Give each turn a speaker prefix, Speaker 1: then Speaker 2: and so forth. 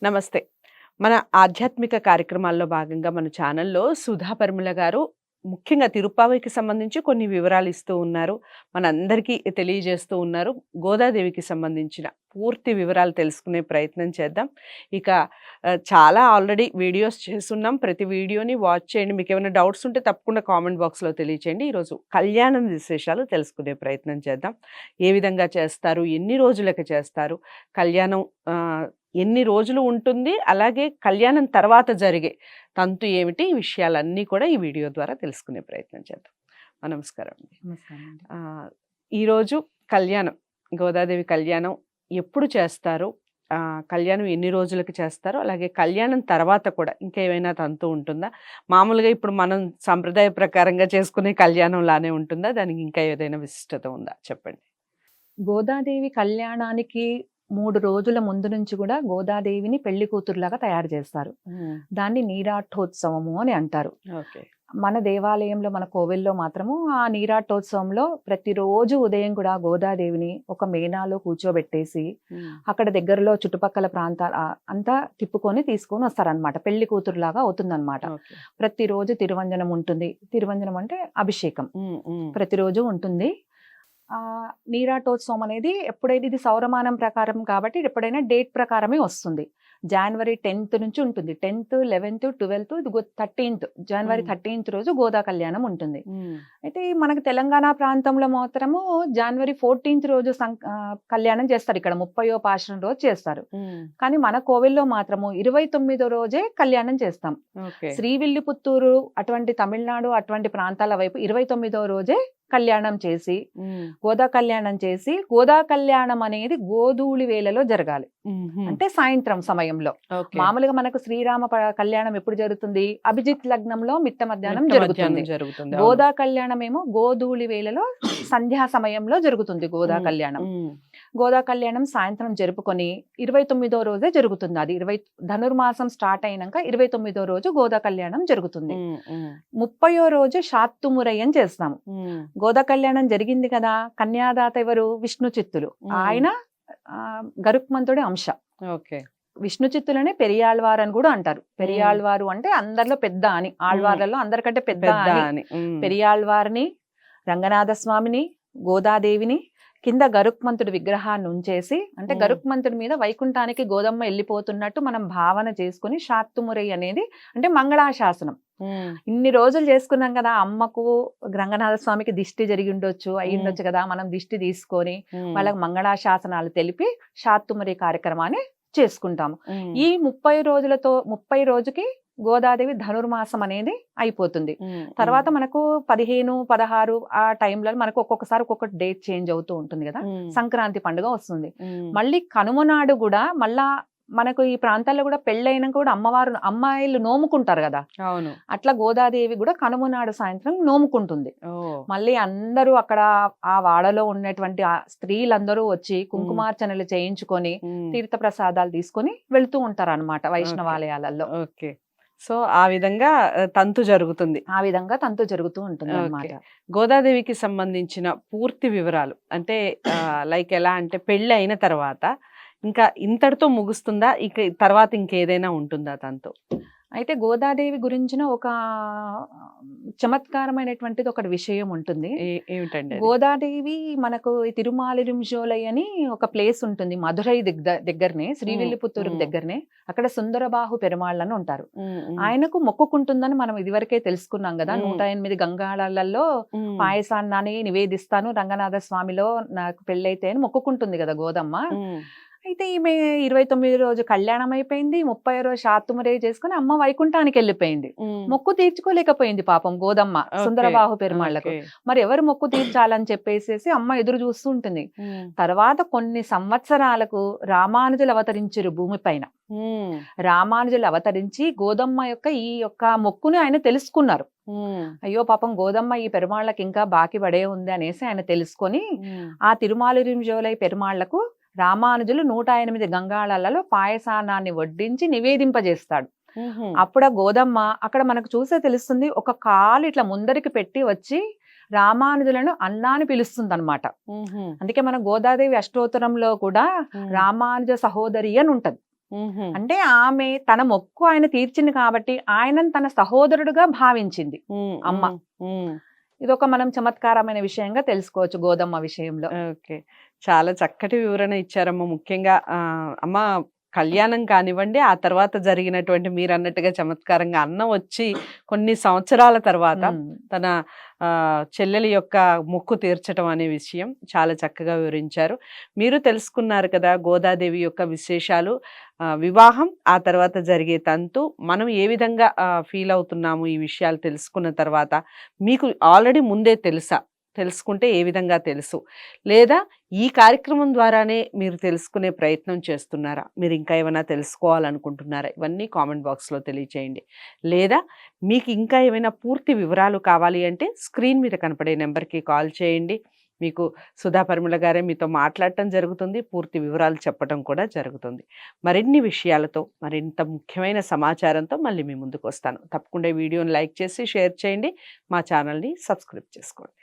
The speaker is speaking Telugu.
Speaker 1: నమస్తే. మన ఆధ్యాత్మిక కార్యక్రమాల్లో భాగంగా మన ఛానల్‌లో సుధా పరిమళ గారు ముఖ్యంగా తిరుప్పావైకి సంబంధించి కొన్ని వివరాలు ఇస్తూ ఉన్నారు. మనందరికీ తెలియజేస్తూ ఉన్నారు. గోదాదేవికి సంబంధించిన పూర్తి వివరాలు తెలుసుకునే ప్రయత్నం చేద్దాం. ఇక చాలా ఆల్రెడీ వీడియోస్ చేసున్నాం. ప్రతి వీడియోని వాచ్ చేయండి. మీకేమైనా డౌట్స్ ఉంటే తప్పకుండా కామెంట్ బాక్స్‌లో తెలియచేయండి. ఈరోజు కళ్యాణం విశేషాలు తెలుసుకునే ప్రయత్నం చేద్దాం. ఏ విధంగా చేస్తారు? ఎన్ని రోజులకి చేస్తారు? కళ్యాణం ఎన్ని రోజులు ఉంటుంది? అలాగే కళ్యాణం తర్వాత జరిగే తంతు ఏమిటి? ఈ విషయాలన్నీ కూడా ఈ వీడియో ద్వారా తెలుసుకునే ప్రయత్నం చేద్దాం. నమస్కారం అండి.
Speaker 2: నమస్కారం అండి.
Speaker 1: ఈరోజు కళ్యాణం, గోదాదేవి కళ్యాణం ఎప్పుడు చేస్తారు? కళ్యాణం ఎన్ని రోజులకి చేస్తారు? అలాగే కళ్యాణం తర్వాత కూడా ఇంకేమైనా తంతు ఉంటుందా? మామూలుగా ఇప్పుడు మనం సంప్రదాయ ప్రకారంగా చేసుకునే కళ్యాణం లానే ఉంటుందా? దానికి ఇంకా ఏదైనా విశిష్టత ఉందా? చెప్పండి.
Speaker 2: గోదాదేవి కళ్యాణానికి 3 రోజుల ముందు నుంచి కూడా గోదాదేవిని పెళ్లి కూతురులాగా తయారు చేస్తారు. దాన్ని నీరాటోత్సవము అని అంటారు.
Speaker 1: ఓకే.
Speaker 2: మన దేవాలయంలో, మన కోవెల్లో మాత్రము ఆ నీరాటోత్సవంలో ప్రతిరోజు ఉదయం కూడా గోదాదేవిని ఒక మేనాలో కూర్చోబెట్టేసి అక్కడ దగ్గరలో చుట్టుపక్కల ప్రాంతాల అంతా తిప్పుకొని తీసుకొని వస్తారనమాట. పెళ్లి కూతురులాగా అవుతుందన్నమాట. ప్రతిరోజు తిరువంజనం ఉంటుంది. తిరువంజనం అంటే అభిషేకం ప్రతిరోజు ఉంటుంది. నీరాటోత్సవం అనేది ఎప్పుడైనా, ఇది సౌరమానం ప్రకారం కాబట్టి ఎప్పుడైనా డేట్ ప్రకారమే వస్తుంది. జనవరి 10th నుంచి ఉంటుంది. 10th, 11th, 12th, ఇది 13th, జనవరి 13th రోజు గోదా కళ్యాణం ఉంటుంది. అయితే మనకు తెలంగాణ ప్రాంతంలో మాత్రము జనవరి 14th రోజు కళ్యాణం చేస్తారు. ఇక్కడ 30వ పాశరం రోజు చేస్తారు. కానీ మన కోవిల్లో మాత్రము 29వ రోజే కళ్యాణం చేస్తాం. శ్రీవిల్లిపుత్తూరు అటువంటి తమిళనాడు అటువంటి ప్రాంతాల వైపు 29వ రోజే కళ్యాణం చేసి గోదా కళ్యాణం అనేది గోధూళి వేళలో జరగాలి. అంటే సాయంత్రం సమయంలో. మామూలుగా మనకు శ్రీరామ కళ్యాణం ఎప్పుడు జరుగుతుంది? అభిజిత్ లగ్నంలో మిట్ట మధ్యాహ్నం జరుగుతుంది. గోదా కళ్యాణం ఏమో గోధూళి వేళలో సంధ్యా సమయంలో జరుగుతుంది. గోదా కళ్యాణం సాయంత్రం జరుపుకొని 29వ రోజే జరుగుతుంది. అది ధనుర్మాసం స్టార్ట్ అయినాక 29వ రోజు గోదా కళ్యాణం జరుగుతుంది. 30వ రోజు షాత్తుమురై అని చేస్తాము. గోదా కళ్యాణం జరిగింది కదా, కన్యాదాత ఎవరు? విష్ణు చిత్తులు. ఆయన గరుక్మంతుడి అంశ. విష్ణు చిత్తులనే పెరియాళ్వారు అని కూడా అంటారు. పెరియాళ్వారు అంటే అందరిలో పెద్ద అని, ఆళ్వార్లలో అందరికంటే పెద్ద అని. పెరియాళ్వారిని, రంగనాథ స్వామిని, గోదాదేవిని కింద గరుక్మంతుడి విగ్రహాన్ని ఉంచేసి, అంటే గరుక్మంతుడి మీద వైకుంఠానికి గోదమ్మ వెళ్ళిపోతున్నట్టు మనం భావన చేసుకుని షాత్తుమురై అనేది అంటే మంగళాశాసనం. ఇన్ని రోజులు చేసుకున్నాం కదా, అమ్మకు రంగనాథ స్వామికి దిష్టి జరిగి ఉండొచ్చు, అయ్యుండొచ్చు కదా, మనం దిష్టి తీసుకొని వాళ్ళకి మంగళాశాసనాలు తెలిపి షాత్తుమురై కార్యక్రమాన్ని చేసుకుంటాము. ఈ 30 రోజుకి గోదాదేవి ధనుర్మాసం అనేది అయిపోతుంది. తర్వాత మనకు 15, 16 ఆ టైంలో మనకు ఒక్కొక్కసారి ఒక్కొక్క డేట్ చేంజ్ అవుతూ ఉంటుంది కదా. సంక్రాంతి పండుగ వస్తుంది. మళ్ళీ కనుమ నాడు కూడా మళ్ళా మనకు ఈ ప్రాంతాల్లో కూడా పెళ్ళైనా కూడా అమ్మాయిలు నోముకుంటారు కదా. అవును. అట్లా గోదాదేవి కూడా కనుమ నాడు సాయంత్రం నోముకుంటుంది. మళ్ళీ అందరూ అక్కడ ఆ వాడలో ఉన్నటువంటి స్త్రీలందరూ వచ్చి కుంకుమార్చనలు చేయించుకొని తీర్థ ప్రసాదాలు తీసుకొని వెళ్తూ ఉంటారు అన్నమాట వైష్ణవాలయాలలో.
Speaker 1: ఓకే. సో ఆ విధంగా తంతు
Speaker 2: జరుగుతూ ఉంటుంది అన్నమాట.
Speaker 1: గోదాదేవికి సంబంధించిన పూర్తి వివరాలు అంటే లైక్ ఎలా అంటే పెళ్లి అయిన తర్వాత ఇంకా ఇంతటితో ముగుస్తుందా? ఇక తర్వాత ఇంకేదైనా ఉంటుందా తంతు?
Speaker 2: అయితే గోదాదేవి గురించిన ఒక చమత్కారమైనటువంటిది ఒక విషయం ఉంటుంది.
Speaker 1: ఏమిటండి?
Speaker 2: గోదాదేవి మనకు తిరుమాలిరింజోలై అని ఒక ప్లేస్ ఉంటుంది మధురై దగ్గరనే, శ్రీవిల్లిపుత్తూరు దగ్గరనే. అక్కడ సుందరబాహు పెరుమాళ్ళని ఉంటారు. ఆయనకు మొక్కుకుంటుందని మనం ఇదివరకే తెలుసుకున్నాం కదా. 108 గంగాళాలలో పాయసాన్ని నివేదిస్తాను రంగనాథ స్వామిలో నాకు పెళ్ళైతే అని మొక్కుకుంటుంది కదా గోదమ్మ. అయితే ఈమె 29వ రోజు కళ్యాణం అయిపోయింది. 30వ రోజు షాత్తుమురై చేసుకుని అమ్మ వైకుంఠానికి వెళ్ళిపోయింది. మొక్కు తీర్చుకోలేకపోయింది పాపం గోదమ్మ సుందరబాహు పెరుమాళ్లకు. మరి ఎవరు మొక్కు తీర్చాలని చెప్పేసి అమ్మ ఎదురు చూస్తూ ఉంటుంది. తర్వాత కొన్ని సంవత్సరాలకు రామానుజులు అవతరించారు భూమిపైన. రామానుజులు అవతరించి గోదమ్మ ఈ యొక్క మొక్కుని ఆయన తెలుసుకున్నారు. అయ్యో పాపం గోదమ్మ ఈ పెరుమాళ్ళకి ఇంకా బాకి పడే ఉంది అనేసి ఆయన తెలుసుకొని ఆ తిరుమాలిరింజోలై పెరుమాళ్లకు రామానుజులు 108 గంగాళాలలో పాయసానాన్ని వడ్డించి నివేదింపజేస్తాడు. అప్పుడు గోదమ్మ అక్కడ మనకు చూసే తెలుస్తుంది, ఒక కాలు ఇట్లా ముందరికి పెట్టి వచ్చి రామానుజులను అన్నాని పిలుస్తుంది అనమాట. అందుకే మన గోదాదేవి అష్టోత్తరంలో కూడా రామానుజ సహోదరి అని ఉంటది.
Speaker 1: హుహు.
Speaker 2: అంటే ఆమె తన మొక్కు ఆయన తీర్చింది కాబట్టి ఆయనను తన సహోదరుడుగా భావించింది
Speaker 1: హ్మ్.
Speaker 2: అమ్మ.
Speaker 1: హ్మ్. హ్మ్.
Speaker 2: ఇదొక మనం చమత్కారమైన విషయంగా తెలుసుకోవచ్చు గోదమ్మ విషయంలో.
Speaker 1: ఓకే. చాలా చక్కటి వివరణ ఇచ్చారమ్మ. ముఖ్యంగా అమ్మ కళ్యాణం కానివ్వండి, ఆ తర్వాత జరిగినటువంటి మీరన్నట్టుగా చమత్కారంగా అన్నం వచ్చి కొన్ని సంవత్సరాల తర్వాత
Speaker 2: హ్మ్.
Speaker 1: తన చెల్లెలి యొక్క మొక్కు తీర్చటం అనే విషయం చాలా చక్కగా వివరించారు. మీరు తెలుసుకున్నారు కదా! గోదాదేవి యొక్క విశేషాలు, వివాహం, ఆ తర్వాత జరిగే తంతు, మనం ఏ విధంగా ఫీల్ అవుతున్నాము ఈ విషయాలు తెలుసుకున్న తర్వాత. మీకు ఆల్రెడీ ముందే తెలుసా? తెలుసుకుంటే ఏ విధంగా తెలుసు? లేదా ఈ కార్యక్రమం ద్వారానే మీరు తెలుసుకునే ప్రయత్నం చేస్తున్నారా? మీరు ఇంకా ఏమైనా తెలుసుకోవాలనుకుంటున్నారా? ఇవన్నీ కామెంట్ బాక్స్‌లో తెలియచేయండి. లేదా మీకు ఇంకా ఏమైనా పూర్తి వివరాలు కావాలి అంటే స్క్రీన్ మీద కనపడే నంబర్‌కి కాల్ చేయండి. మీకు సుధా పరిమళ గారే మీతో మాట్లాడటం జరుగుతుంది. పూర్తి వివరాలు చెప్పటం కూడా జరుగుతుంది. మరిన్ని విషయాలతో, మరింత ముఖ్యమైన సమాచారంతో మళ్ళీ మీ ముందుకొస్తాను. తప్పకుండా ఈ వీడియోని లైక్ చేసి, షేర్ చేయండి. మా ఛానల్‌ని సబ్స్క్రైబ్ చేసుకోండి.